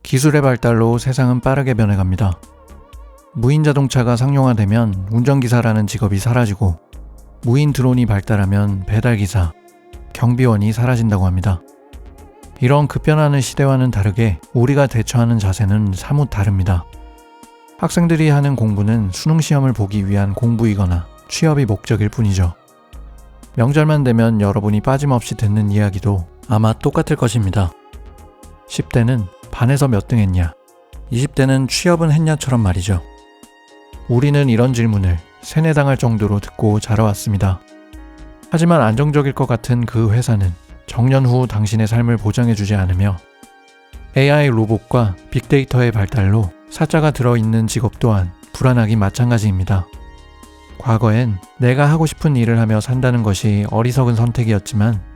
기술의 발달로 세상은 빠르게 변해갑니다. 무인 자동차가 상용화되면 운전기사라는 직업이 사라지고 무인 드론이 발달하면 배달기사, 경비원이 사라진다고 합니다. 이런 급변하는 시대와는 다르게 우리가 대처하는 자세는 사뭇 다릅니다. 학생들이 하는 공부는 수능시험을 보기 위한 공부이거나 취업이 목적일 뿐이죠. 명절만 되면 여러분이 빠짐없이 듣는 이야기도 아마 똑같을 것입니다. 10대는 반에서 몇 등 했냐, 20대는 취업은 했냐처럼 말이죠. 우리는 이런 질문을 세뇌당할 정도로 듣고 자라왔습니다. 하지만 안정적일 것 같은 그 회사는 정년 후 당신의 삶을 보장해주지 않으며 AI 로봇과 빅데이터의 발달로 사자가 들어있는 직업 또한 불안하기 마찬가지입니다. 과거엔 내가 하고 싶은 일을 하며 산다는 것이 어리석은 선택이었지만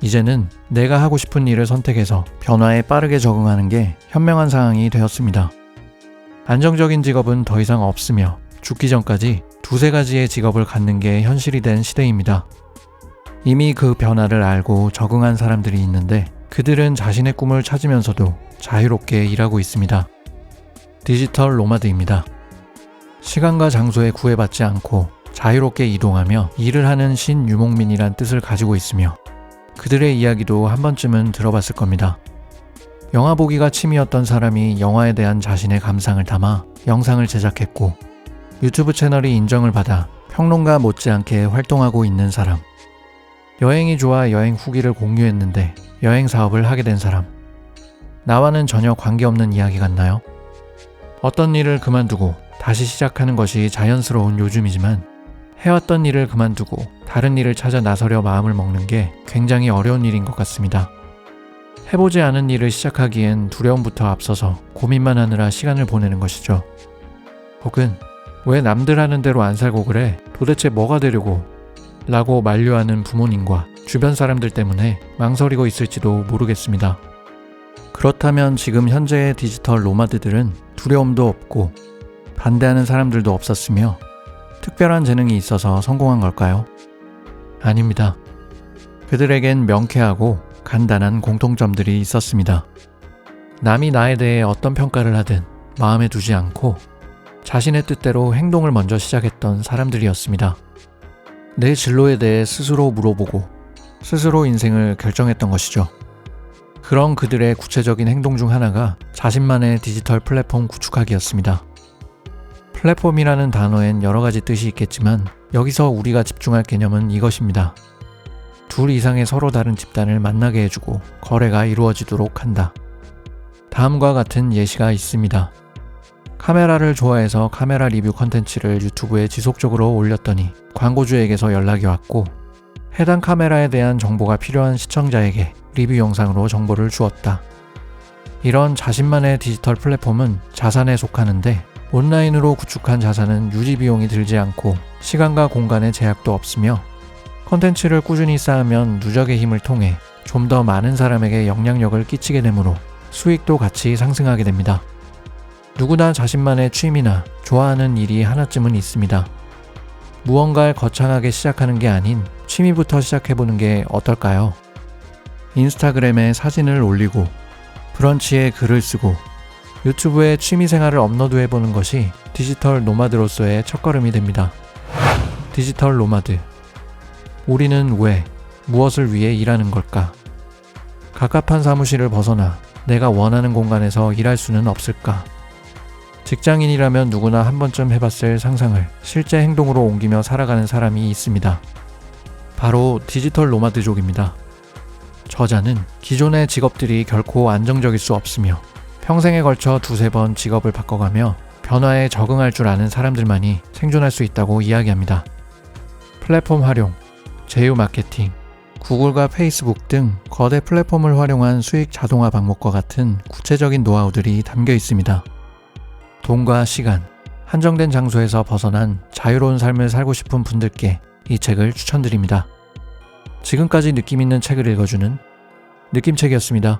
이제는 내가 하고 싶은 일을 선택해서 변화에 빠르게 적응하는 게 현명한 상황이 되었습니다. 안정적인 직업은 더 이상 없으며 죽기 전까지 두세 가지의 직업을 갖는 게 현실이 된 시대입니다. 이미 그 변화를 알고 적응한 사람들이 있는데 그들은 자신의 꿈을 찾으면서도 자유롭게 일하고 있습니다. 디지털 노마드입니다. 시간과 장소에 구애받지 않고 자유롭게 이동하며 일을 하는 신유목민이란 뜻을 가지고 있으며 그들의 이야기도 한 번쯤은 들어봤을 겁니다. 영화 보기가 취미였던 사람이 영화에 대한 자신의 감상을 담아 영상을 제작했고 유튜브 채널이 인정을 받아 평론가 못지않게 활동하고 있는 사람, 여행이 좋아 여행 후기를 공유했는데 여행 사업을 하게 된 사람, 나와는 전혀 관계없는 이야기 같나요? 어떤 일을 그만두고 다시 시작하는 것이 자연스러운 요즘이지만 해왔던 일을 그만두고 다른 일을 찾아 나서려 마음을 먹는 게 굉장히 어려운 일인 것 같습니다. 해보지 않은 일을 시작하기엔 두려움부터 앞서서 고민만 하느라 시간을 보내는 것이죠. 혹은 왜 남들 하는 대로 안 살고 그래? 도대체 뭐가 되려고? 라고 만류하는 부모님과 주변 사람들 때문에 망설이고 있을지도 모르겠습니다. 그렇다면 지금 현재의 디지털 노마드들은 두려움도 없고 반대하는 사람들도 없었으며 특별한 재능이 있어서 성공한 걸까요? 아닙니다. 그들에겐 명쾌하고 간단한 공통점들이 있었습니다. 남이 나에 대해 어떤 평가를 하든 마음에 두지 않고 자신의 뜻대로 행동을 먼저 시작했던 사람들이었습니다. 내 진로에 대해 스스로 물어보고 스스로 인생을 결정했던 것이죠. 그런 그들의 구체적인 행동 중 하나가 자신만의 디지털 플랫폼 구축하기였습니다. 플랫폼이라는 단어엔 여러 가지 뜻이 있겠지만 여기서 우리가 집중할 개념은 이것입니다. 둘 이상의 서로 다른 집단을 만나게 해주고 거래가 이루어지도록 한다. 다음과 같은 예시가 있습니다. 카메라를 좋아해서 카메라 리뷰 컨텐츠를 유튜브에 지속적으로 올렸더니 광고주에게서 연락이 왔고 해당 카메라에 대한 정보가 필요한 시청자에게 리뷰 영상으로 정보를 주었다. 이런 자신만의 디지털 플랫폼은 자산에 속하는데 온라인으로 구축한 자산은 유지 비용이 들지 않고 시간과 공간의 제약도 없으며 콘텐츠를 꾸준히 쌓으면 누적의 힘을 통해 좀 더 많은 사람에게 영향력을 끼치게 되므로 수익도 같이 상승하게 됩니다. 누구나 자신만의 취미나 좋아하는 일이 하나쯤은 있습니다. 무언가를 거창하게 시작하는 게 아닌 취미부터 시작해보는 게 어떨까요? 인스타그램에 사진을 올리고 브런치에 글을 쓰고 유튜브에 취미생활을 업로드해보는 것이 디지털 노마드로서의 첫걸음이 됩니다. 디지털 노마드. 우리는 왜, 무엇을 위해 일하는 걸까? 갑갑한 사무실을 벗어나 내가 원하는 공간에서 일할 수는 없을까? 직장인이라면 누구나 한 번쯤 해봤을 상상을 실제 행동으로 옮기며 살아가는 사람이 있습니다. 바로 디지털 노마드족입니다. 저자는 기존의 직업들이 결코 안정적일 수 없으며 평생에 걸쳐 두세 번 직업을 바꿔가며 변화에 적응할 줄 아는 사람들만이 생존할 수 있다고 이야기합니다. 플랫폼 활용, 제휴 마케팅, 구글과 페이스북 등 거대 플랫폼을 활용한 수익 자동화 방법과 같은 구체적인 노하우들이 담겨 있습니다. 돈과 시간, 한정된 장소에서 벗어난 자유로운 삶을 살고 싶은 분들께 이 책을 추천드립니다. 지금까지 느낌 있는 책을 읽어주는 느낌책이었습니다.